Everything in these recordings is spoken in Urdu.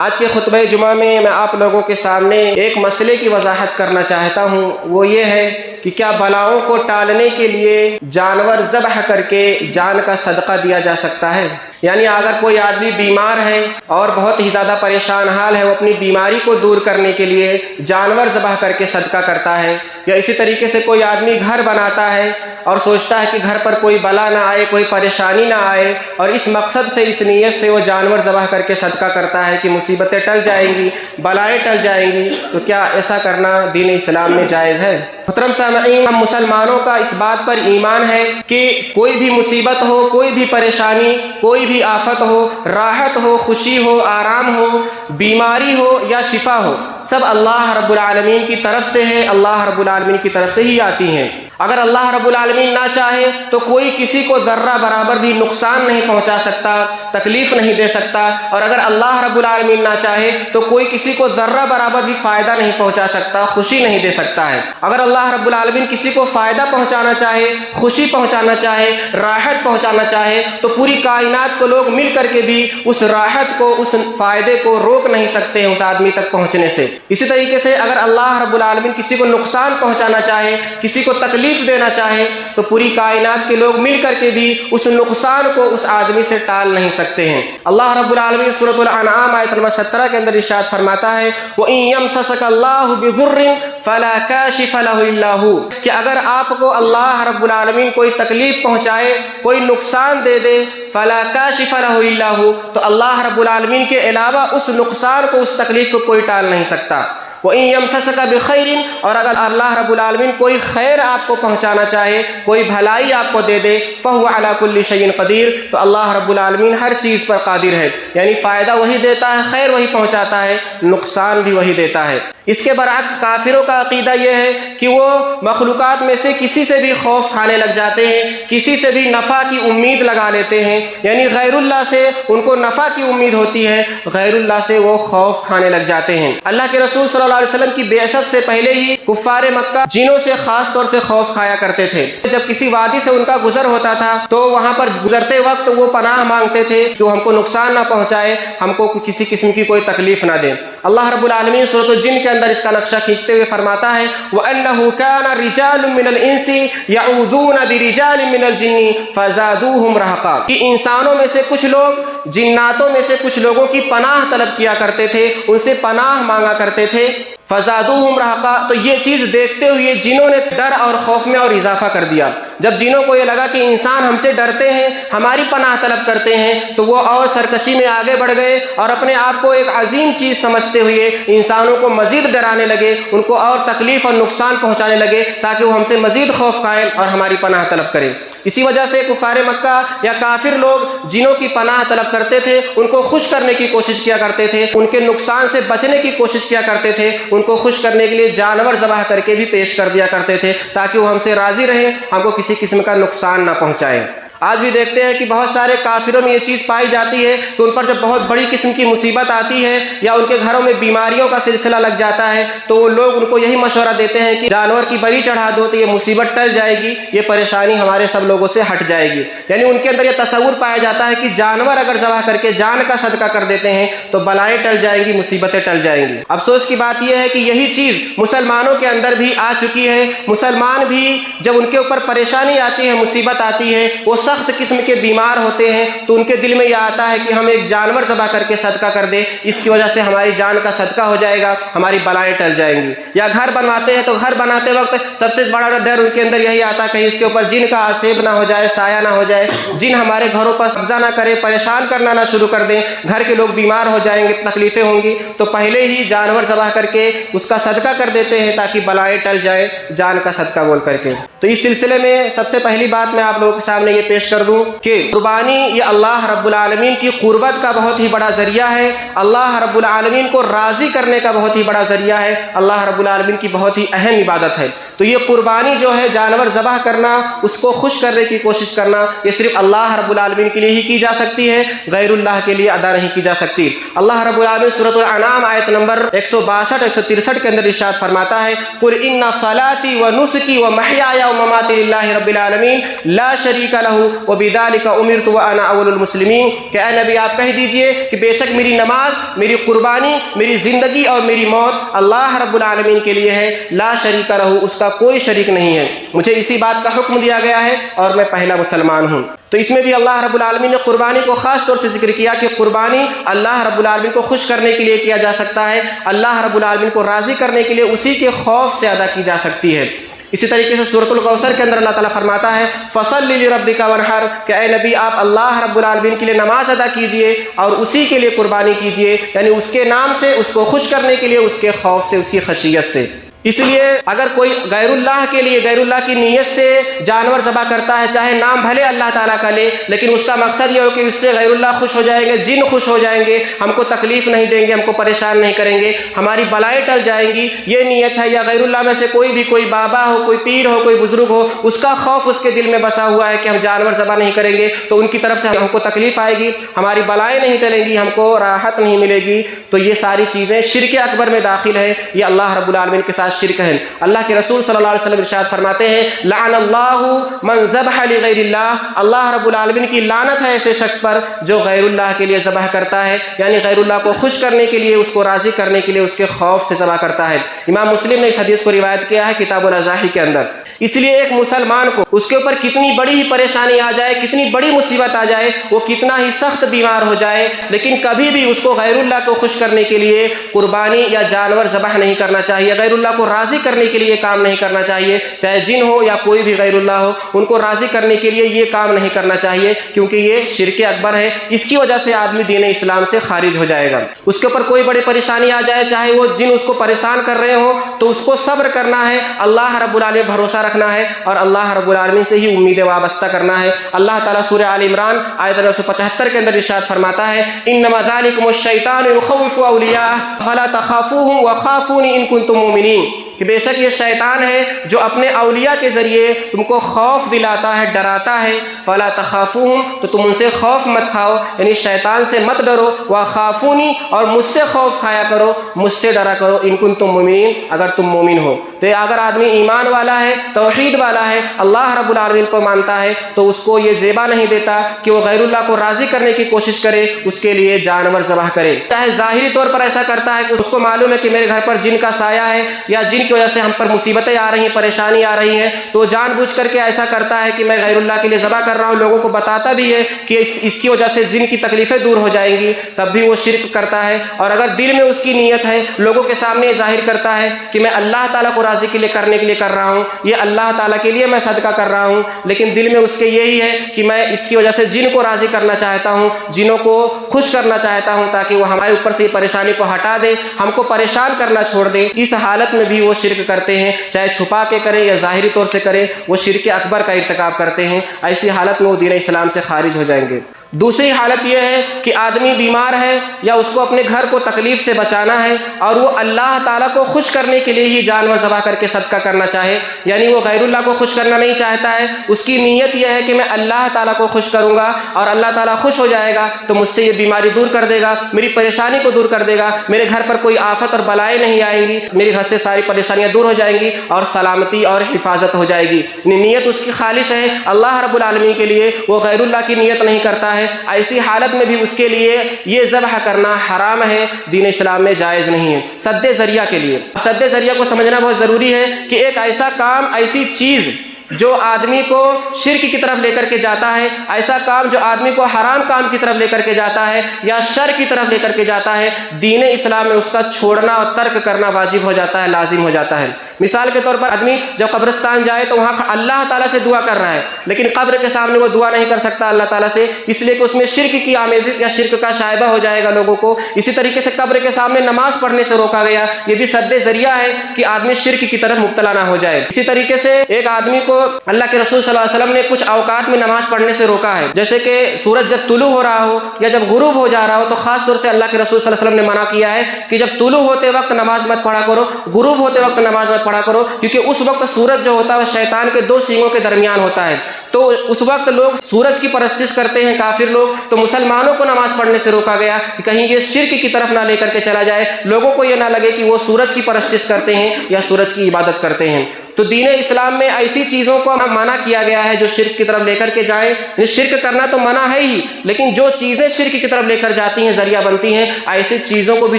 آج کے خطبہ جمعہ میں آپ لوگوں کے سامنے ایک مسئلے کی وضاحت کرنا چاہتا ہوں۔ وہ یہ ہے کہ کیا بلاؤں کو ٹالنے کے لیے جانور ذبح کر کے جان کا صدقہ دیا جا سکتا ہے؟ یعنی اگر کوئی آدمی بیمار ہے اور بہت ہی زیادہ پریشان حال ہے، وہ اپنی بیماری کو دور کرنے کے لیے جانور ذبح کر کے صدقہ کرتا ہے، یا اسی طریقے سے کوئی آدمی گھر بناتا ہے اور سوچتا ہے کہ گھر پر کوئی بلا نہ آئے، کوئی پریشانی نہ آئے، اور اس مقصد سے، اس نیت سے وہ جانور ذبح کر کے صدقہ کرتا ہے کہ مصیبتیں ٹل جائیں گی، بلائیں ٹل جائیں گی، تو کیا ایسا کرنا دین اسلام میں جائز ہے؟ محترم سامعین، ہم مسلمانوں کا اس بات پر ایمان ہے کہ کوئی بھی مصیبت ہو، کوئی بھی پریشانی، کوئی بھی آفت ہو، راحت ہو، خوشی ہو، آرام ہو، بیماری ہو یا شفا ہو، سب اللہ رب العالمین کی طرف سے ہے، اللہ رب العالمین کی طرف سے ہی آتی ہیں۔ اگر اللہ رب العالمین نہ چاہے تو کوئی کسی کو ذرہ برابر بھی نقصان نہیں پہنچا سکتا، تکلیف نہیں دے سکتا، اور اگر اللہ رب العالمین نہ چاہے تو کوئی کسی کو ذرہ برابر بھی فائدہ نہیں پہنچا سکتا، خوشی نہیں دے سکتا ہے۔ اگر اللہ رب العالمین کسی کو فائدہ پہنچانا چاہے، خوشی پہنچانا چاہے، راحت پہنچانا چاہے، تو پوری کائنات کو لوگ مل کر کے بھی اس راحت کو، اس فائدے کو روک نہیں سکتے ہیں اس آدمی تک پہنچنے سے۔ اسی طریقے سے اگر اللہ رب العالمین کسی کو نقصان پہنچانا چاہے، کسی کو تکلیف دینا چاہے، تو پوری کائنات کے لوگ مل کر کے بھی اس نقصان کو اس آدمی سے ٹال نہیں سکتے ہیں۔ اللہ رب العالمین سورۃ الانعام آیت نمبر 17 کے اندر ارشاد فرماتا ہے وَإِن يَمْسَسَكَ اللَّهُ بِضُرٍّ فَلَا كَاشِفَ لَهُ إِلَّا هُوَ، کہ اگر آپ کو اللہ رب العالمین کوئی تکلیف پہنچائے، کوئی نقصان دے دے، فَلَا كَاشِفَ لَهُ إِلَّا هُوَ، تو اللہ رب العالمین کے علاوہ اس نقصان کو، اس تکلیف کو کوئی ٹال نہیں سکتا۔ وَإِن يَمْسَسَكَ بِخَيْرٍ، اور اگر اللہ رب العالمین کوئی خیر آپ کو پہنچانا چاہے، کوئی بھلائی آپ کو دے دے، فَهُوَ عَلَى كُلِّ شَيْءٍ قَدِيرٌ، تو اللہ رب العالمین ہر چیز پر قادر ہے، یعنی فائدہ وہی دیتا ہے، خیر وہی پہنچاتا ہے، نقصان بھی وہی دیتا ہے۔ اس کے برعکس کافروں کا عقیدہ یہ ہے کہ وہ مخلوقات میں سے کسی سے بھی خوف کھانے لگ جاتے ہیں، کسی سے بھی نفع کی امید لگا لیتے ہیں، یعنی غیر اللہ سے ان کو نفع کی امید ہوتی ہے، غیر اللہ سے وہ خوف کھانے لگ جاتے ہیں۔ اللہ کے رسول صلی اللہ علیہ وسلم کی بعثت سے پہلے ہی کفار مکہ جنوں سے خاص طور سے خوف کھایا کرتے تھے۔ جب کسی وادی سے ان کا گزر ہوتا تھا تو وہاں پر گزرتے وقت وہ پناہ مانگتے تھے کہ وہ ہم کو نقصان نہ پہنچائے، ہم کو کسی قسم کی کوئی تکلیف نہ دے۔ اللہ رب العالمین سورۃ الجن کے اندر اس کا نقشہ کھینچتے ہوئے فرماتا ہے وَأَنَّهُ كَانَ رِجَالٌ مِّنَ الْإِنسِ يَعُوذُونَ بِرِجَالٍ مِّنَ الْجِنِّ فَزَادُوهُمْ رَهَقًا، کہ انسانوں میں سے کچھ لوگ جناتوں میں سے کچھ لوگوں کی پناہ طلب کیا کرتے تھے، ان سے پناہ مانگا کرتے تھے، فَزَادُوهُمْ رَهَقًا، تو یہ چیز دیکھتے ہوئے جنوں نے ڈر اور خوف میں اور اضافہ کر دیا۔ جب جنوں کو یہ لگا کہ انسان ہم سے ڈرتے ہیں، ہماری پناہ طلب کرتے ہیں، تو وہ اور سرکشی میں آگے بڑھ گئے اور اپنے آپ کو ایک عظیم چیز سمجھتے ہوئے انسانوں کو مزید ڈرانے لگے، ان کو اور تکلیف اور نقصان پہنچانے لگے تاکہ وہ ہم سے مزید خوف کھائیں اور ہماری پناہ طلب کریں۔ اسی وجہ سے کفار مکہ یا کافر لوگ جنوں کی پناہ طلب کرتے تھے، ان کو خوش کرنے کی کوشش کیا کرتے تھے، ان کے نقصان سے بچنے کی کوشش کیا کرتے تھے، ان کو خوش کرنے کے لیے جانور ذبح کر کے بھی پیش کر دیا کرتے تھے تاکہ وہ ہم سے راضی رہیں، ہم کو کسی قسم کا نقصان نہ پہنچائیں۔ آج بھی دیکھتے ہیں کہ بہت سارے کافروں میں یہ چیز پائی جاتی ہے کہ ان پر جب بہت بڑی قسم کی مصیبت آتی ہے یا ان کے گھروں میں بیماریوں کا سلسلہ لگ جاتا ہے تو وہ لوگ ان کو یہی مشورہ دیتے ہیں کہ جانور کی بلی چڑھا دو تو یہ مصیبت ٹل جائے گی، یہ پریشانی ہمارے سب لوگوں سے ہٹ جائے گی۔ یعنی ان کے اندر یہ تصور پایا جاتا ہے کہ جانور اگر ذبح کر کے جان کا صدقہ کر دیتے ہیں تو بلائیں ٹل جائیں گی، مصیبتیں ٹل جائیں گی۔ افسوس کی بات یہ ہے کہ یہی چیز مسلمانوں کے اندر بھی آ چکی ہے۔ مسلمان بھی جب ان کے اوپر پریشانی آتی ہے، مصیبت آتی ہے، وہ سخت قسم کے بیمار ہوتے ہیں تو ان کے دل میں یہ آتا ہے کہ ہم ایک جانور ذبح کر کے صدقہ کر دیں، اس کی وجہ سے ہماری جان کا صدقہ ہو جائے گا، ہماری بلائیں ٹل جائیں گی۔ یا گھر بنواتے ہیں تو گھر بناتے وقت سب سے بڑا ڈر ان کے اندر یہی آتا ہے کہیں اس کے اوپر جن کا آسیب نہ ہو جائے، سایہ نہ ہو جائے، جن ہمارے گھروں پر قبضہ نہ کرے، پریشان کرنا نہ شروع کر دیں، گھر کے لوگ بیمار ہو جائیں گے، تکلیفیں ہوں گی، تو پہلے ہی جانور ذبح کر کے اس کا صدقہ کر دیتے ہیں تاکہ بلائیں ٹل جائیں، جان کا صدقہ بول کر کے۔ تو اس سلسلے میں سب سے پہلی بات میں آپ لوگوں کے سامنے یہ پیش کر دوں کہ قربانی یہ اللہ رب العالمین کی قربت کا بہت ہی بڑا ذریعہ ہے، اللہ رب العالمین کو راضی کرنے کا بہت ہی بڑا ذریعہ ہے، اللہ رب العالمین کی بہت ہی اہم عبادت ہے۔ تو یہ قربانی جو ہے، جانور ذبح کرنا، اس کو خوش کرنے کی کوشش کرنا، یہ صرف اللہ رب العالمین کے لیے ہی کی جا سکتی ہے، غیر اللہ کے لیے ادا نہیں کی جا سکتی۔ اللہ رب العالمین سورۃ الانعام آیت نمبر 162 163 کے اندر ارشاد فرماتا ہے قُلْ إِنَّ صَلَاتِي وَنُسُكِي وَمَحْيَايَ وَمَمَاتِي لِلَّهِ رَبِّ الْعَالَمِينَ لَا شَرِيكَ لَهُ وبذلک امرت وانا اول المسلمین، کہ اے نبی آپ کہہ دیجئے کہ بے شک میری نماز، میری قربانی، میری زندگی اور میری موت اللہ رب العالمین کے لیے ہے، لا شریک لہ، اس کا کوئی شریک نہیں ہے، مجھے اسی بات کا حکم دیا گیا ہے اور میں پہلا مسلمان ہوں۔ تو اس میں بھی اللہ رب العالمین نے قربانی کو خاص طور سے ذکر کیا کہ قربانی اللہ رب العالمین کو خوش کرنے کے لیے کیا جا سکتا ہے، اللہ رب العالمین کو راضی کرنے کے لیے اسی کے خوف سے ادا کی جا سکتی ہے۔ اسی طریقے سے سورۃ الکوثر کے اندر اللہ تعالیٰ فرماتا ہے فَصَلِّ لِرَبِّكَ وَانْحَرْ، کہ اے نبی آپ اللہ رب العالمین کے لیے نماز ادا کیجئے اور اسی کے لیے قربانی کیجئے، یعنی اس کے نام سے، اس کو خوش کرنے کے لیے، اس کے خوف سے، اس کی خشیت سے۔ اس لیے اگر کوئی غیر اللہ کے لیے، غیر اللہ کی نیت سے جانور ذبح کرتا ہے، چاہے نام بھلے اللہ تعالیٰ کا لے، لیکن اس کا مقصد یہ ہو کہ اس سے غیر اللہ خوش ہو جائیں گے، جن خوش ہو جائیں گے، ہم کو تکلیف نہیں دیں گے، ہم کو پریشان نہیں کریں گے، ہماری بلائیں ٹل جائیں گی، یہ نیت ہے، یا غیر اللہ میں سے کوئی بھی، کوئی بابا ہو، کوئی پیر ہو، کوئی بزرگ ہو، اس کا خوف اس کے دل میں بسا ہوا ہے کہ ہم جانور ذبح نہیں کریں گے تو ان کی طرف سے ہم کو تکلیف آئے گی، ہماری بلائیں نہیں ٹلیں گی، ہم کو راحت نہیں ملے گی، تو یہ ساری چیزیں شرک اکبر میں داخل ہے، یہ اللہ رب العالمین کے ساتھ شرک ہے۔ اللہ کے رسول صلی اللہ علیہ وسلم ارشاد فرماتے ہیں لعن اللہ من ذبح لغیر اللہ، اللہ رب العالمین کی لعنت ہے ایسے شخص پر جو غیر اللہ کے لیے ذبح کرتا ہے، یعنی غیر اللہ کو خوش کرنے کے لیے، اس کو راضی کرنے کے لیے، اس کے خوف سے ذبح کرتا ہے۔ امام مسلم نے اس حدیث کو روایت کیا ہے کتاب الاضاحی کے اندر۔ اس لیے ایک مسلمان کو اس کے اوپر کتنی بڑی ہی پریشانی آ جائے، کتنی بڑی مصیبت آ جائے، وہ کتنا ہی سخت بیمار ہو جائے، لیکن کبھی بھی اس کو غیر اللہ کو خوش کرنے کے لیے قربانی یا جانور ذبح نہیں کرنا چاہیے، غیر اللہ کو راضی کرنے کے لیے یہ کام نہیں کرنا چاہیے، چاہے جن ہو یا کوئی بھی غیر اللہ ہو، ان کو راضی کرنے کے لیے یہ کام نہیں کرنا چاہیے، کیونکہ یہ شرک اکبر ہے، اس کی وجہ سے آدمی دین اسلام سے خارج ہو جائے گا۔ اس کے اوپر کوئی بڑی پریشانی آ جائے، چاہے وہ جن اس کو پریشان کر رہے ہو، تو اس کو صبر کرنا ہے، اللہ رب العالمین بھروسہ رکھنا ہے اور اللہ رب العالمین سے ہی امید وابستہ کرنا ہے۔ اللہ تعالیٰ سورہ آل عمران آیت 975 کے اندر ارشاد فرماتا ہے انما ذالکم الشیطان یخوف اولیاءہ فلا تخافوہم وخافونی ان کنتم مؤمنین، کہ بے شک یہ شیطان ہے جو اپنے اولیاء کے ذریعے تم کو خوف دلاتا ہے، ڈراتا ہے، فلا تخافوہم، تو تم ان سے خوف مت کھاؤ، یعنی شیطان سے مت ڈرو، وخافونی، اور مجھ سے خوف کھایا کرو، مجھ سے ڈرا کرو، ان کنتم مومنین، اگر تم مومن ہو۔ تو اگر آدمی ایمان والا ہے، توحید والا ہے، اللہ رب العالمین کو مانتا ہے، تو اس کو یہ زیبا نہیں دیتا کہ وہ غیر اللہ کو راضی کرنے کی کوشش کرے، اس کے لیے جانور ذبح کرے، چاہے ظاہری طور پر ایسا کرتا ہے کہ اس کو معلوم ہے کہ میرے گھر پر جن کا سایہ ہے یا جن کی وجہ سے ہم پر مصیبتیں آ رہی ہیں، پریشانی آ رہی ہیں، تو جان بوجھ کر کے ایسا کرتا ہے کہ میں غیر اللہ کے لیے ذبح کر رہا ہوں، لوگوں کو بتاتا بھی ہے کہ اس کی وجہ سے جن کی تکلیفیں دور ہو جائیں گی، تب بھی وہ شرک کرتا ہے۔ اور اگر دل میں اس کی نیت ہے، لوگوں کے سامنے ظاہر کرتا ہے کہ میں اللہ تعالیٰ کو راضی کے لیے کرنے کے لیے کر رہا ہوں، یہ اللہ تعالیٰ کے لیے میں صدقہ کر رہا ہوں، لیکن دل میں اس کے یہی ہے کہ میں اس کی وجہ سے جن کو راضی کرنا چاہتا ہوں، جنوں کو خوش کرنا چاہتا ہوں، تاکہ وہ ہمارے اوپر سے پریشانی کو ہٹا دے، ہم کو پریشان کرنا چھوڑ دے، اس حالت میں بھی وہ شرک کرتے ہیں، چاہے چھپا کے کریں یا ظاہری طور سے کریں، وہ شرک اکبر کا ارتکاب کرتے ہیں۔ ایسی حالت میں وہ دین اسلام سے خارج ہو جائیں گے۔ دوسری حالت یہ ہے کہ آدمی بیمار ہے یا اس کو اپنے گھر کو تکلیف سے بچانا ہے اور وہ اللہ تعالیٰ کو خوش کرنے کے لیے ہی جانور ذبح کر کے صدقہ کرنا چاہے، یعنی وہ غیر اللہ کو خوش کرنا نہیں چاہتا ہے، اس کی نیت یہ ہے کہ میں اللہ تعالیٰ کو خوش کروں گا اور اللہ تعالیٰ خوش ہو جائے گا تو مجھ سے یہ بیماری دور کر دے گا، میری پریشانی کو دور کر دے گا، میرے گھر پر کوئی آفت اور بلائیں نہیں آئیں گی، میرے گھر سے ساری پریشانیاں دور ہو جائیں گی اور سلامتی اور حفاظت ہو جائے گی۔ نیت اس کی خالص ہے اللہ رب العالمین کے لیے، وہ غیر اللہ کی نیت نہیں کرتا ہے، ایسی حالت میں بھی اس کے لیے یہ ذبح کرنا حرام ہے، دین اسلام میں جائز نہیں ہے۔ سد ذریعہ کے لیے، سد ذریعہ کو سمجھنا بہت ضروری ہے کہ ایک ایسا کام، ایسی چیز جو آدمی کو شرک کی طرف لے کر کے جاتا ہے، ایسا کام جو آدمی کو حرام کام کی طرف لے کر کے جاتا ہے یا شر کی طرف لے کر کے جاتا ہے، دین اسلام میں اس کا چھوڑنا اور ترک کرنا واجب ہو جاتا ہے، لازم ہو جاتا ہے۔ مثال کے طور پر آدمی جب قبرستان جائے تو وہاں اللہ تعالیٰ سے دعا کر رہا ہے، لیکن قبر کے سامنے وہ دعا نہیں کر سکتا اللہ تعالیٰ سے، اس لیے کہ اس میں شرک کی آمیزش یا شرک کا شائبہ ہو جائے گا لوگوں کو۔ اسی طریقے سے قبر کے سامنے نماز پڑھنے سے روکا گیا، یہ بھی سد ذریعہ ہے کہ آدمی شرک کی طرف مبتلا نہ ہو جائے۔ اسی طریقے سے ایک آدمی کو اللہ کے رسول صلی اللہ علیہ وسلم نے کچھ اوقات میں نماز پڑھنے سے روکا ہے، جیسے کہ سورج جب طلوع ہو رہا ہو یا جب غروب ہو جا رہا ہو، تو خاص طور سے اللہ کے رسول صلی اللہ علیہ وسلم نے منع کیا ہے کہ جب طلوع ہوتے وقت نماز مت پڑھا کرو، غروب ہوتے وقت نماز مت پڑھا کرو، کیونکہ اس وقت سورج جو ہوتا ہے وہ شیطان کے دو سینگوں کے درمیان ہوتا ہے، تو اس وقت لوگ سورج کی پرستش کرتے ہیں کافر لوگ، تو مسلمانوں کو نماز پڑھنے سے روکا گیا کہ کہیں یہ شرک کی طرف نہ لے کر کے چلا جائے، لوگوں کو یہ نہ لگے کہ وہ سورج کی پرستش کرتے ہیں یا سورج کی عبادت کرتے ہیں۔ تو دین اسلام میں ایسی چیزوں کو منع کیا گیا ہے جو شرک کی طرف لے کر کے جائیں. یعنی شرک کرنا تو منع ہے ہی، لیکن جو چیزیں شرک کی طرف لے کر جاتی ہیں، ذریعہ بنتی ہیں، ایسی چیزوں کو بھی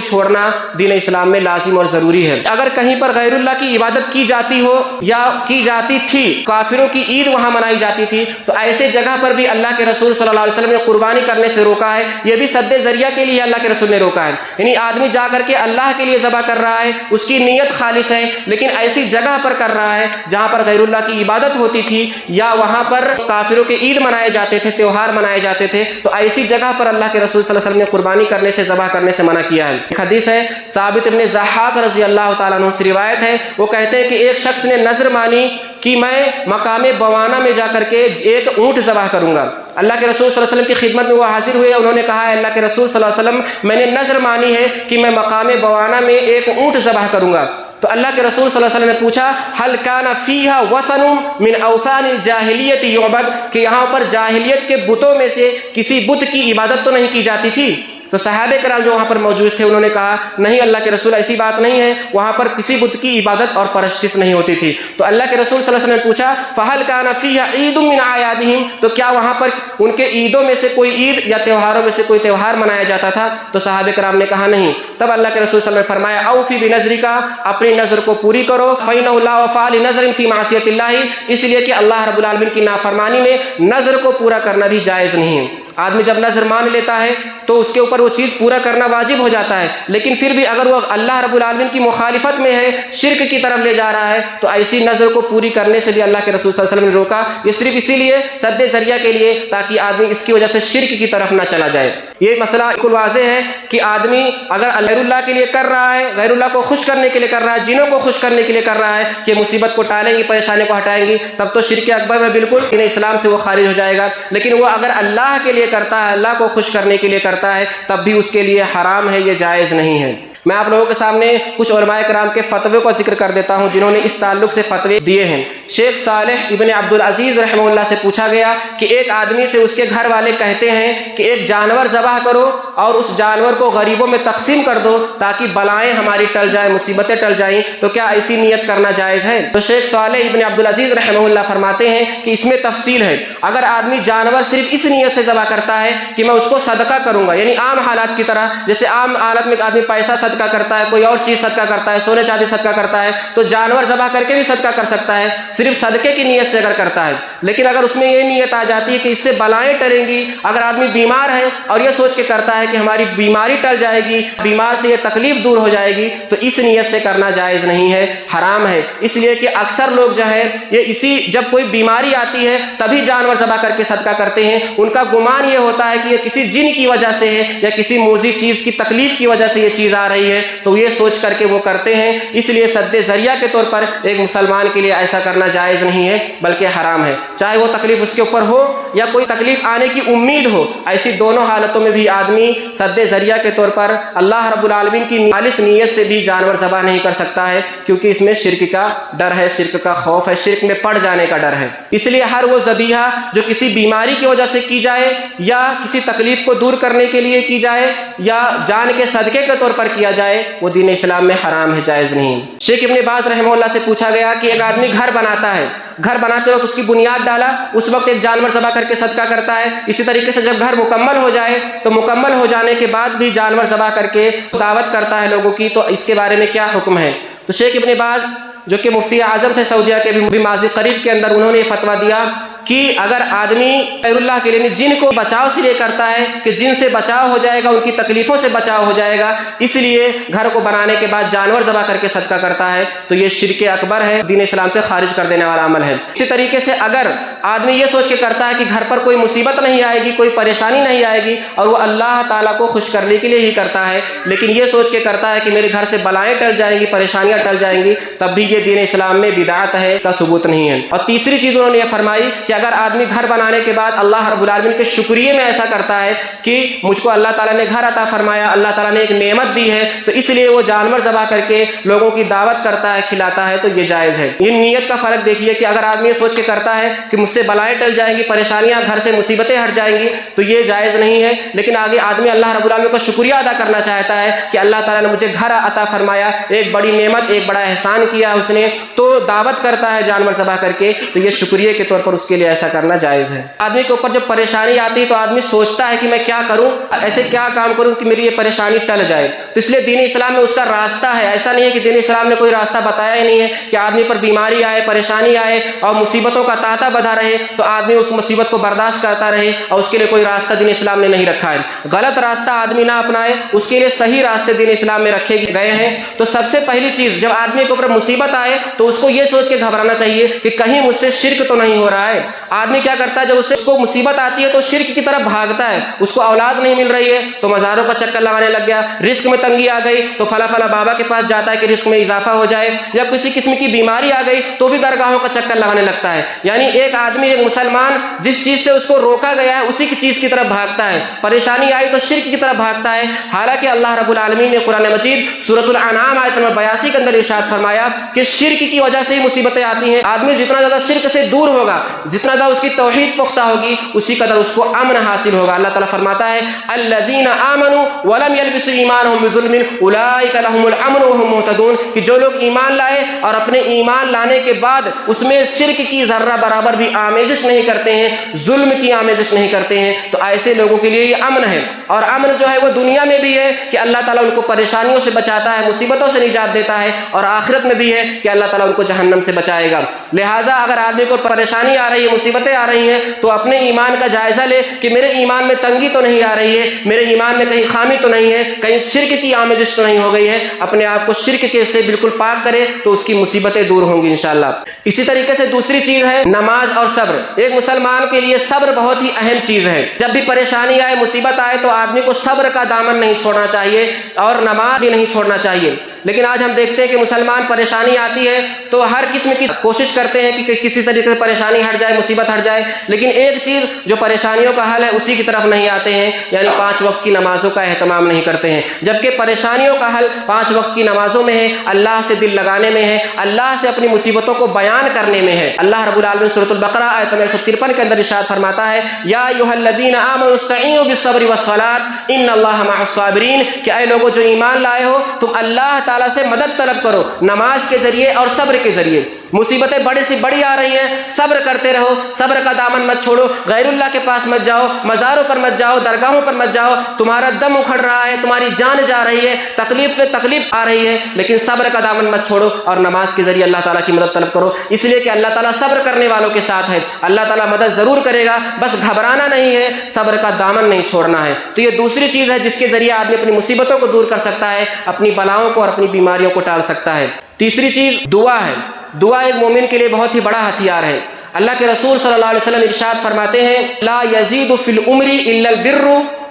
چھوڑنا دین اسلام میں لازم اور ضروری ہے. اگر کہیں پر غیر اللہ کی عبادت کی جاتی ہو یا کی جاتی تھی، کافروں کی عید وہاں منائی جاتی تھی، تو ایسے جگہ پر بھی اللہ کے رسول صلی اللہ علیہ وسلم نے قربانی کرنے سے روکا ہے. یہ بھی سد ذریعہ کے لیے اللہ کے رسول نے روکا ہے. یعنی آدمی جا کر کے اللہ کے لیے ذبح کر رہا ہے، اس کی نیت خالص ہے، لیکن ایسی جگہ پر کر رہا ہے جہاں پر غیر اللہ کی عبادت ہوتی تھی یا وہاں پر کافروں کے عید منائے جاتے تھے، تہوار منائے جاتے تھے، تو ایسی جگہ پر اللہ کے رسول صلی اللہ علیہ وسلم نے قربانی کرنے سے، ذبح کرنے سے منع کیا ہے. ایک حدیث ہے ثابت بن ضحاک رضی اللہ تعالیٰ عنہ سے روایت ہے، وہ کہتے ہیں کہ ایک شخص نے نذر مانی کہ میں مقام بوانہ میں جا کر کے ایک اونٹ ذبح کروں گا. اللہ کے رسول صلی اللہ علیہ وسلم کی خدمت میں وہ حاضر ہوئے، انہوں نے کہا ہے اللہ کے رسول صلی اللہ علیہ وسلم میں نے نذر مانی ہے کہ میں مقام بوانہ میں ایک اونٹ ذبح کروں گا. تو اللہ کے رسول صلی اللہ علیہ وسلم نے پوچھا هل كان فيها وثن من اوثان الجاہلیت یعبد، کہ یہاں پر جاہلیت کے بتوں میں سے کسی بت کی عبادت تو نہیں کی جاتی تھی؟ تو صحابہ کرام جو وہاں پر موجود تھے انہوں نے کہا نہیں اللہ کے رسول ایسی بات نہیں ہے، وہاں پر کسی بت کی عبادت اور پرستش نہیں ہوتی تھی. تو اللہ کے رسول صلی اللہ علیہ وسلم نے پوچھا فہل کان فیہا عید من اعیادہم، تو کیا وہاں پر ان کے عیدوں میں سے کوئی عید یا تہواروں میں سے کوئی تہوار منایا جاتا تھا؟ تو صحابہ کرام نے کہا نہیں. تب اللہ کے رسول صلی اللہ علیہ وسلم نے فرمایا اوفی بنذرک، اپنی نذر کو پوری کرو، فإنہ لا وفاء لنذر فی معصیۃ اللہ، اس لیے کہ اللہ رب العالمین کی نافرمانی میں نذر کو پورا کرنا بھی جائز نہیں ہے. آدمی جب نذر مان لیتا ہے تو اس کے اوپر وہ چیز پورا کرنا واجب ہو جاتا ہے، لیکن پھر بھی اگر وہ اللہ رب العالمین کی مخالفت میں ہے، شرک کی طرف لے جا رہا ہے، تو ایسی نذر کو پوری کرنے سے بھی اللہ کے رسول صلی اللہ علیہ وسلم نے روکا. یہ صرف اسی لیے سد ذریعہ کے لیے تاکہ آدمی اس کی وجہ سے شرک کی طرف نہ چلا جائے. یہ مسئلہ بالکل واضح ہے کہ آدمی اگر غیر اللہ کے لیے کر رہا ہے، غیر اللہ کو خوش کرنے کے لیے کر رہا ہے، جنوں کو خوش کرنے کے لیے کر رہا ہے کہ مصیبت کو ٹالیں گی، پریشانی کو ہٹائیں گی، تب تو شرک اکبر ہے، بالکل دین اسلام سے وہ خارج ہو جائے گا. لیکن وہ اگر اللہ کے لیے کرتا ہے، اللہ کو خوش کرنے کے لیے کرتا ہے، تب بھی اس کے لیے حرام ہے، یہ جائز نہیں ہے. میں آپ لوگوں کے سامنے کچھ علماء کرام کے فتوے کو ذکر کر دیتا ہوں جنہوں نے اس تعلق سے فتوے دیے ہیں. شیخ صالح ابن عبدالعزیز رحمہ اللہ سے پوچھا گیا کہ ایک آدمی سے اس کے گھر والے کہتے ہیں کہ ایک جانور ذبح کرو اور اس جانور کو غریبوں میں تقسیم کر دو تاکہ بلائیں ہماری ٹل جائیں، مصیبتیں ٹل جائیں، تو کیا ایسی نیت کرنا جائز ہے؟ تو شیخ صالح ابن عبدالعزیز رحمہ اللہ فرماتے ہیں کہ اس میں تفصیل ہے. اگر آدمی جانور صرف اس نیت سے ذبح کرتا ہے کہ میں اس کو صدقہ کروں گا، یعنی عام حالات کی طرح، جیسے عام حالت میں آدمی پیسہ صدقہ کرتا ہے، کوئی اور چیز صدقہ کرتا ہے، سونے چاندی صدقہ کرتا ہے، تو جانور ذبح کر کے بھی صدقہ کر سکتا ہے صرف صدقے کی نیت سے اگر کرتا ہے. لیکن اگر اس میں یہ نیت آ جاتی ہے کہ اس سے بلائیں ٹلیں گی، اگر آدمی بیمار ہے اور یہ سوچ کے کرتا ہے کہ ہماری بیماری ٹل جائے گی، بیمار سے یہ تکلیف دور ہو جائے گی، تو اس نیت سے کرنا جائز نہیں ہے، حرام ہے. اس لیے کہ اکثر لوگ جو ہے یہ اسی جب کوئی بیماری آتی ہے تبھی جانور ذبح کر کے صدقہ کرتے ہیں. ان کا گمان یہ ہوتا ہے کہ یہ کسی جن کی وجہ سے ہے یا کسی موذی چیز کی تکلیف کی وجہ سے یہ چیز آ رہی ہے، تو یہ سوچ کر کے وہ کرتے ہیں. اس لیے سد ذریعہ کے طور پر ایک مسلمان کے لیے ایسا کرنا جائز نہیں ہے بلکہ حرام ہے، چاہے وہ تکلیف اس کے اوپر ہو یا کوئی تکلیف آنے کی امید ہو. ایسی دونوں حالتوں میں بھی آدمی سد ذریعہ کے طور پر اللہ رب العالمین کی خالص نیت سے بھی جانور ذبح نہیں کر سکتا ہے، کیونکہ اس میں شرک کا ڈر ہے، شرک کا خوف ہے، شرک میں پڑ جانے کا ڈر ہے. اس لیے ہر وہ ذبیحہ جو کسی بیماری کی وجہ سے کی جائے یا کسی تکلیف کو دور کرنے کے لیے کی جائے یا جان کے صدقے کے طور پر کیا جائے، وہ دین اسلام میں حرام ہے، جائز نہیں. شیخ ابن باز رحمہ اللہ سے پوچھا گیا کہ ایک آدمی گھر بناتا ہے، گھر بناتے وقت اس کی بنیاد ڈالا، اس وقت ایک جانور ذبح کر کے صدقہ کرتا ہے. اسی طریقے سے جب گھر مکمل ہو جائے تو مکمل ہو جانے کے بعد بھی جانور ذبح کر کے دعوت کرتا ہے لوگوں کی، تو اس کے بارے میں کیا حکم ہے؟ تو شیخ ابن باز جو کہ مفتی اعظم تھے سعودیہ کے بھی ماضی قریب کے اندر، انہوں نے یہ فتویٰ دیا کہ اگر آدمی غیر اللہ کے لیے جن کو بچاؤ سے لیے کرتا ہے کہ جن سے بچاؤ ہو جائے گا، ان کی تکلیفوں سے بچاؤ ہو جائے گا، اس لیے گھر کو بنانے کے بعد جانور ذبح کر کے صدقہ کرتا ہے، تو یہ شرک اکبر ہے، دین اسلام سے خارج کر دینے والا عمل ہے. اسی طریقے سے اگر آدمی یہ سوچ کے کرتا ہے کہ گھر پر کوئی مصیبت نہیں آئے گی، کوئی پریشانی نہیں آئے گی، اور وہ اللہ تعالیٰ کو خوش کرنے کے لیے ہی کرتا ہے، لیکن یہ سوچ کے کرتا ہے کہ میرے گھر سے بلائیں ٹل جائیں گی، پریشانیاں ٹل جائیں گی، تب بھی یہ دین اسلام میں بدعت ہے، اس کا ثبوت نہیں ہے. اور تیسری چیز انہوں نے یہ فرمائی کہ اگر آدمی گھر بنانے کے بعد اللہ رب العالمین کے شکریہ میں ایسا کرتا ہے کہ مجھ کو اللہ تعالیٰ نے گھر عطا فرمایا، اللہ تعالیٰ نے ایک نعمت دی ہے، تو اس لیے وہ جانور ذبح کر کے لوگوں کی دعوت کرتا ہے، کھلاتا ہے، تو یہ جائز ہے. یہ نیت کا فرق دیکھیے کہ اگر آدمی یہ سوچ کے کرتا ہے کہ مجھ سے بلائیں ٹل جائیں گی، پریشانیاں گھر سے مصیبتیں ہٹ جائیں گی، تو یہ جائز نہیں ہے. لیکن آگے آدمی اللہ رب العالمین کا شکریہ ادا کرنا چاہتا ہے کہ اللہ تعالیٰ نے مجھے گھر عطا فرمایا، ایک بڑی نعمت، ایک بڑا احسان کیا اس نے، تو دعوت کرتا ہے جانور ذبح کر کے تو یہ شکریہ کے طور پر اس کے لیے ایسا کرنا جائز ہے۔ آدمی کے اوپر جب پریشانی آتی ہے تو آدمی سوچتا ہے کہ میں کیا کروں، ایسے کیا کام کروں کہ میری یہ پریشانی ٹل جائے، تو اس لیے دین اسلام میں اس کا راستہ ہے۔ ایسا نہیں ہے کہ دین اسلام نے کوئی راستہ بتایا ہی نہیں ہے کہ آدمی پر بیماری آئے، پریشانی آئے اور مصیبتوں کا تانتا بندھا رہے تو آدمی اس مصیبت کو برداشت کرتا رہے، اور اس کے لیے کوئی راستہ دین اسلام نے نہیں رکھا ہے۔ غلط راستہ آدمی نہ اپنائے، اس کے لیے صحیح راستے دین اسلام میں رکھے گئے ہیں۔ تو سب سے پہلی چیز جب آدمی کے اوپر مصیبت آئے تو اس کو یہ سوچ کے گھبرانا چاہیے کہ کہیں مجھ سے شرک تو نہیں ہو رہا ہے۔ آدمی کیا کرتا ہے جب اس کو مصیبت آتی ہے تو شرک کی طرف بھاگتا ہے، اس کو اولاد نہیں مل رہی ہے تو مزاروں کا چکر لگانے لگ گیا، رزق میں تنگی آ گئی تو فلاں فلاں بابا کے پاس جاتا ہے کہ رزق میں اضافہ ہو جائے، یا کسی قسم کی بیماری آ گئی تو بھی درگاہوں کا چکر لگانے لگتا ہے۔ یعنی ایک آدمی، ایک مسلمان جس چیز سے اس کو روکا گیا ہے اسی کی چیز کی طرف بھاگتا ہے، پریشانی آئی تو شرک کی طرف بھاگتا ہے۔ حالانکہ اللہ رب العالمین نے قرآن مجید سورۃ الانعام آیت نمبر 82 کے اندر ارشاد فرمایا کہ شرک کی وجہ سے ہی مصیبتیں آتی ہیں۔ آدمی جتنا زیادہ شرک سے دور ہوگا، جتنا زیادہ اس کی توحید پختہ ہوگی، اسی قدر اس کو امن حاصل ہوگا۔ اللہ تعالیٰ فرماتا ہے الذین آمنوا ولم یلبسوا ایمانهم بظلم اولئک لهم الامن وهم مہتدون، کہ جو لوگ ایمان لائے اور اپنے ایمان لانے کے بعد اس میں شرک کی ذرہ برابر بھی آمیزش نہیں کرتے ہیں، ظلم کی آمیزش نہیں کرتے ہیں، تو ایسے لوگوں کے لیے یہ امن ہے۔ اور امن جو ہے وہ دنیا میں بھی ہے کہ اللہ تعالیٰ ان کو پریشانیوں سے بچاتا ہے، مصیبتوں سے نجات دیتا ہے، اور آخرت میں بھی ہے کہ اللہ تعالیٰ ان کو جہنم سے بچائے گا۔ لہٰذا اگر آدمی کو پریشانی آ رہی ہے، مصیبتیں آ رہی ہیں، تو اپنے ایمان کا جائزہ لے کہ میرے ایمان میں تنگی تو نہیں آ رہی ہے، میرے ایمان میں کہیں خامی تو نہیں ہے، کہیں شرک کی آمیزش تو نہیں ہو گئی ہے۔ اپنے آپ کو شرک کے سے بالکل پاک کرے تو اس کی مصیبتیں دور ہوں گی انشاءاللہ۔ اسی طریقے سے دوسری چیز ہے نماز اور صبر۔ ایک مسلمان کے لیے صبر بہت ہی اہم چیز ہے۔ جب بھی پریشانی آئے، مصیبت آئے تو آدمی کو صبر کا دامن نہیں چھوڑنا چاہیے اور نماز بھی نہیں چھوڑنا چاہیے۔ لیکن آج ہم دیکھتے ہیں کہ مسلمان پریشانی آتی ہے تو ہر قسم کی کوشش کرتے ہیں کہ کسی طریقے سے پریشانی ہٹ جائے، مصیبت ہٹ جائے، لیکن ایک چیز جو پریشانیوں کا حل ہے اسی کی طرف نہیں آتے ہیں، یعنی 5 وقت کی نمازوں کا اہتمام نہیں کرتے ہیں، جبکہ پریشانیوں کا حل 5 وقت کی نمازوں میں ہے، اللہ سے دل لگانے میں ہے، اللہ سے اپنی مصیبتوں کو بیان کرنے میں ہے۔ اللہ رب العالمین سورۃ البقرہ آیت نمبر 153 کے اندر ارشاد فرماتا ہے یا ایھا الذین آمنوا استعینوا بالصبر والصلاۃ ان اللہ مع الصابرین، کہ اے لوگوں جو ایمان لائے ہو تم اللہ تعالیٰ سے مدد طلب کرو نماز کے ذریعے اور صبر کے ذریعے۔ مصیبتیں بڑی سے بڑی آ رہی ہیں، صبر کرتے رہو، صبر کا دامن مت چھوڑو، غیر اللہ کے پاس مت جاؤ، مزاروں پر مت جاؤ، درگاہوں پر مت جاؤ، تمہارا دم اکھڑ رہا ہے، تمہاری جان جا رہی ہے، تکلیف پہ تکلیف آ رہی ہے، لیکن صبر کا دامن مت چھوڑو اور نماز کے ذریعے اللہ تعالیٰ کی مدد طلب کرو، اس لیے کہ اللہ تعالیٰ صبر کرنے والوں کے ساتھ ہے۔ اللہ تعالیٰ مدد ضرور کرے گا، بس گھبرانا نہیں ہے، صبر کا دامن نہیں چھوڑنا ہے۔ تو یہ دوسری چیز ہے جس کے ذریعے آدمی اپنی مصیبتوں کو دور کر سکتا ہے، اپنی بلاؤں کو اور اپنی بیماریوں کو ٹال سکتا ہے۔ تیسری چیز دعا ہے۔ دعا ایک مومن کے لیے بہت ہی بڑا ہتھیار ہے۔ اللہ کے رسول صلی اللہ علیہ وسلم ارشاد فرماتے ہیں لا یزید فی العمر الا البر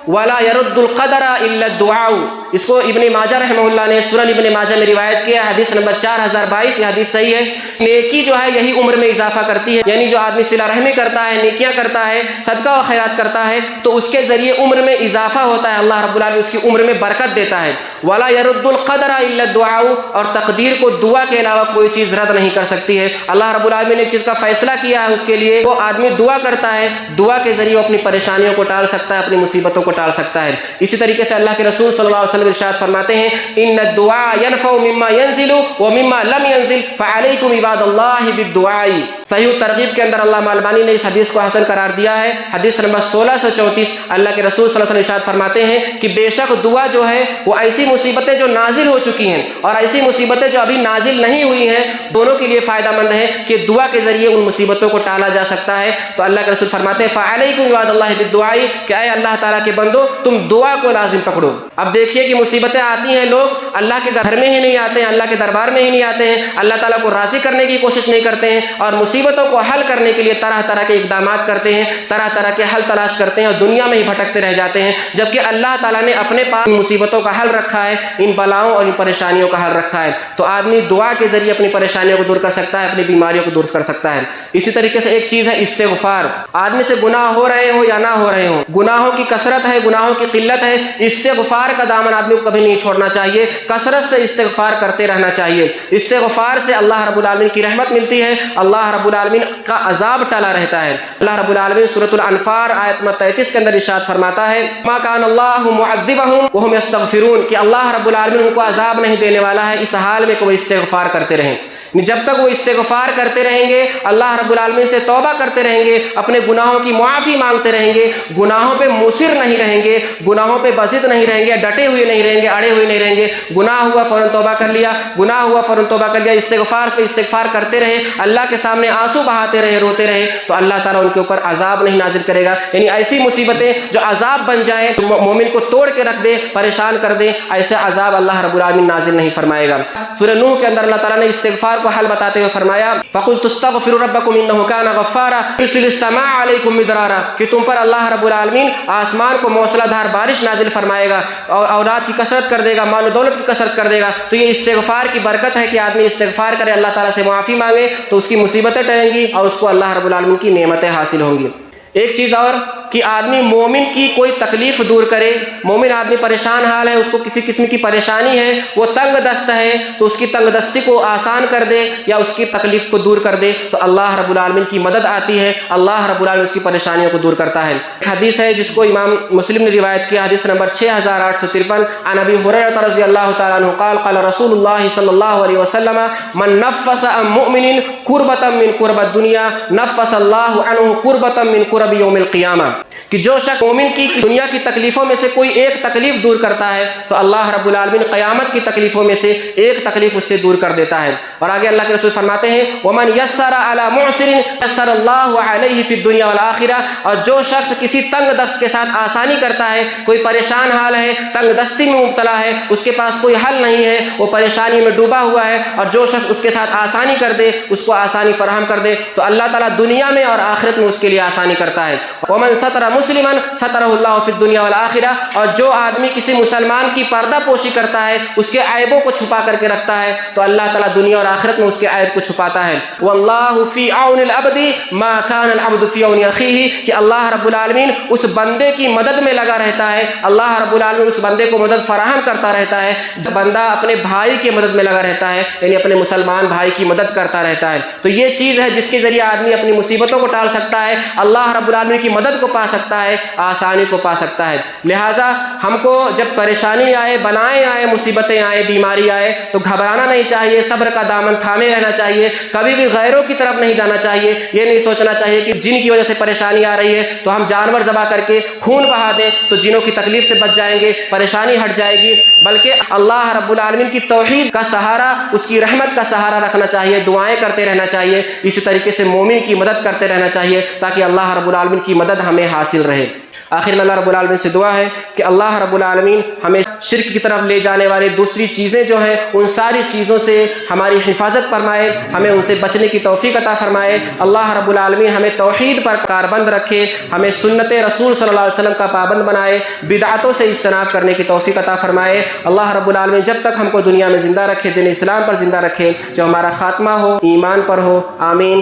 ولا يرد القدر الا الدعاء۔ اس کو ابن ماجہ رحمہ اللہ نے سنن ابن ماجہ میں روایت کیا، حدیث نمبر 4022، یہ حدیث صحیح ہے۔ نیکی جو ہے یہی عمر میں اضافہ کرتی ہے، یعنی جو آدمی صلہ رحمی کرتا ہے، نیکیاں کرتا ہے، صدقہ و خیرات کرتا ہے تو اس کے ذریعے عمر میں اضافہ ہوتا ہے، اللہ رب العالمین اس کی عمر میں برکت دیتا ہے۔ ولا يرد القدر الا الدعاء، اور تقدیر کو دعا کے علاوہ کوئی چیز رد نہیں کر سکتی ہے۔ اللہ رب العالمین نے ایک چیز کا فیصلہ کیا ہے، اس کے لیے وہ آدمی دعا کرتا ہے، دعا کے ذریعے وہ اپنی پریشانیوں کو ٹال سکتا ہے، اپنی مصیبتوں کو ٹال سکتا ہے۔ اسی طریقے سے اللہ کے رسول صلی اللہ علیہ وسلم ارشاد فرماتے ہیں ان الدعاء ينفع مما ينزل ومما لم ينزل فعليكم عباد الله بالدعاء۔ صحیح الترغیب کے اندر علامہ البانی نے اس حدیث کو حسن قرار دیا ہے، حدیث نمبر 1634۔ اللہ کے رسول صلی اللہ علیہ وسلم ارشاد فرماتے ہیں کہ بے شک دعا جو ہے وہ ایسی مصیبتیں جو نازل ہو چکی ہیں اور ایسی مصیبتیں جو ابھی نازل نہیں ہوئی ہیں، دونوں کے لیے فائدہ مند ہے کہ دعا کے ذریعے ان مصیبتوں کو ٹالا جا سکتا ہے۔ تو اللہ کے رسول فرماتے ہیں فعليكم عباد الله بالدعاء، کہ اے اللہ تعالیٰ کے بندو تم دعا کو لازم پکڑو۔ اب دیکھیے کہ مصیبتیں آتی ہیں، لوگ اللہ کے گھر میں ہی نہیں آتے ہیں، اللہ کے دربار میں ہی نہیں آتے ہیں، اللہ تعالیٰ کو راضی کرنے کی کوشش نہیں کرتے ہیں، اور مصیبتوں کو حل کرنے کے لیے طرح طرح کے اقدامات کرتے ہیں، طرح طرح کے حل تلاش کرتے ہیں اور دنیا میں ہی بھٹکتے رہ جاتے ہیں، جبکہ اللہ تعالیٰ نے اپنے پاس مصیبتوں کا حل رکھا ہے، ان بلاؤں اور ان پریشانیوں کا حل رکھا ہے۔ تو آدمی دعا کے ذریعے اپنی پریشانیوں کو دور کر سکتا ہے، اپنی بیماریوں کو دور کر سکتا ہے۔ اسی طریقے سے ایک چیز ہے استغفار۔ آدمی سے گناہ ہو رہے ہوں یا نہ ہو رہے ہوں، گناہوں کی کثرت ہے، گناہوں کی قلت ہے، استغفار کا دامن آدمی کو کبھی نہیں چھوڑنا چاہیے، کثرت سے استغفار کرتے رہنا چاہیے۔ استغفار سے اللہ رب العالمین کی رحمت ملتی ہے، اللہ رب العالمین کا عذاب ٹلا رہتا ہے۔ اللہ رب العالمین سورۃ الانفال آیت نمبر 33 کے اندر ارشاد فرماتا ہے ما کان اللہ معذبہم وہم یستغفرون، کہ اللہ رب العالمین ان کو عذاب نہیں دینے والا ہے اس حال میں کہ وہ استغفار کرتے رہیں۔ جب تک وہ استغفار کرتے رہیں گے، اللہ رب العالمین سے توبہ کرتے رہیں گے، اپنے گناہوں کی معافی مانگتے رہیں گے، گناہوں پہ مصر نہیں رہیں گے، گناہوں پہ بضد نہیں رہیں گے، ڈٹے ہوئے نہیں رہیں گے، اڑے ہوئے نہیں رہیں گے، گناہ ہوا فوراً توبہ کر لیا، گناہ ہوا فوراً توبہ کر لیا، استغفار پہ استغفار کرتے رہے، اللہ کے سامنے آنسو بہاتے رہے، روتے رہے، تو اللہ تعالیٰ ان کے اوپر عذاب نہیں نازل کرے گا۔ یعنی ایسی مصیبتیں جو عذاب بن جائیں، مومن کو توڑ کے رکھ دے، پریشان کر دے، ایسے عذاب اللہ رب العالمین نازل نہیں فرمائے گا۔ سورہ نوح کے اندر اللہ تعالیٰ نے استغفار کو حل بتاتے ہوئے فرمایا فَقُلْتُ اسْتَغْفِرُوا رَبَّكُمْ إِنَّهُ كَانَ غَفَّارًا يُرْسِلِ السَّمَاءَ عَلَيْكُمْ مِدْرَارًا، کہ تم پر اللہ رب العالمین آسمان کو موسلا دھار بارش نازل فرمائے گا اور اولاد کی کثرت کر دے گا، مال و دولت کی کثرت کر دے گا۔ تو یہ استغفار کی برکت ہے کہ آدمی استغفار کرے، اللہ تعالیٰ سے معافی مانگے تو اس کی مصیبتیں ٹلیں گی اور اس کو اللہ رب العالمین کی نعمتیں حاصل ہوں گی۔ ایک چیز اور کہ آدمی مومن کی کوئی تکلیف دور کرے، مومن آدمی پریشان حال ہے، اس کو کسی قسم کی پریشانی ہے، وہ تنگ دست ہے، تو اس کی تنگ دستی کو آسان کر دے یا اس کی تکلیف کو دور کر دے تو اللہ رب العالمین کی مدد آتی ہے، اللہ رب العالمین اس کی پریشانیوں کو دور کرتا ہے۔ ایک حدیث ہے جس کو امام مسلم نے روایت کیا، حدیث نمبر 6853، عن ابی ہریرہ رضی اللہ تعالیٰ عنہ قال قال رسول اللہ صلی اللہ علیہ وسلم من نفس عن مؤمن کربۃ من کرب الدنیا نفس اللہ عنہ کربۃ من کرب یوم القیامہ، کہ جو شخص مومن کی دنیا کی تکلیفوں میں سے کوئی ایک تکلیف دور کرتا ہے تو اللہ رب العالمین قیامت کی تکلیفوں میں سے ایک تکلیف اس سے دور کر دیتا ہے۔ اور آگے اللہ کے رسول فرماتے ہیں وَمَنْ يَسَّرَ عَلَى مُعْسِرٍ يَسَّرَ اللَّهُ عَلَيْهِ فِي الدُّنْيَا وَالْآخِرَةِ، اور جو شخص کسی تنگ دست کے ساتھ آسانی کرتا ہے، کوئی پریشان حال ہے، تنگ دستی میں مبتلا ہے، اس کے پاس کوئی حل نہیں ہے، وہ پریشانی میں ڈوبا ہوا ہے، اور جو شخص اس کے ساتھ آسانی کر دے، اس کو آسانی فراہم کر دے تو اللہ تعالیٰ دنیا میں اور آخرت میں اس کے لیے آسانی کرتا ہے۔ وَمَنْ سَتَرَ مُسْلِمًا سَتَرَهُ اللَّهُ فِي الدُّنْيَا وَالْآخِرَةِ، اور جو آدمی کسی مسلمان کی پردہ پوشی کرتا ہے، اس کے عیبوں کو چھپا کر کے رکھتا ہے تو اللہ تعالیٰ دنیا اور آخرت میں اس کے عیب کو چھپاتا ہے۔ وَاللَّهُ فِي عَوْنِ الْعَبْدِ مَا كَانَ الْعَبْدُ فِي عَوْنِ أَخِيهِ، کہ اللہ رب العالمین اس بندے کی مدد میں لگا رہتا ہے، اللہ رب العالمین اس بندے کو مدد فراہم کرتا رہتا ہے جب بندہ اپنے بھائی کی مدد میں لگا رہتا ہے، یعنی اپنے مسلمان بھائی کی مدد کرتا رہتا ہے۔ تو یہ چیز ہے جس کے ذریعے آدمی اپنی مصیبتوں کو ٹال سکتا ہے، اللہ رب العالمین کی مدد کو پا سکتا ہے، آسانی کو پا سکتا ہے۔ لہٰذا ہم کو جب پریشانی آئے، بلائیں آئے، مصیبتیں آئے، بیماری آئے تو گھبرانا نہیں چاہیے، صبر کا دامن تھامے رہنا چاہیے، کبھی بھی غیروں کی طرف نہیں جانا چاہیے، یہ نہیں سوچنا چاہیے کہ جن کی وجہ سے پریشانی آ رہی ہے تو ہم جانور ذبح کر کے خون بہا دیں تو جنوں کی تکلیف سے بچ جائیں گے، پریشانی ہٹ جائے گی، بلکہ اللہ رب العالمین کی توحید کا سہارا، اس کی رحمت کا سہارا رکھنا چاہیے، دعائیں کرتے رہنا چاہیے، اسی طریقے سے مومن کی مدد کرتے رہنا چاہیے تاکہ اللہ رب العالمین کی مدد ہمیں حاصل رہے۔ آخر میں اللہ رب العالمین سے دعا ہے کہ اللہ رب العالمین ہمیں شرک کی طرف لے جانے والی دوسری چیزیں جو ہیں ان ساری چیزوں سے ہماری حفاظت فرمائے، ہمیں ان سے بچنے کی توفیق عطا فرمائے۔ اللہ رب العالمین ہمیں توحید پر کاربند رکھے، ہمیں سنت رسول صلی اللہ علیہ وسلم کا پابند بنائے، بدعتوں سے اجتناب کرنے کی توفیق عطا فرمائے۔ اللہ رب العالمین جب تک ہم کو دنیا میں زندہ رکھے، دین اسلام پر زندہ رکھے، جب ہمارا خاتمہ ہو ایمان پر ہو، آمین۔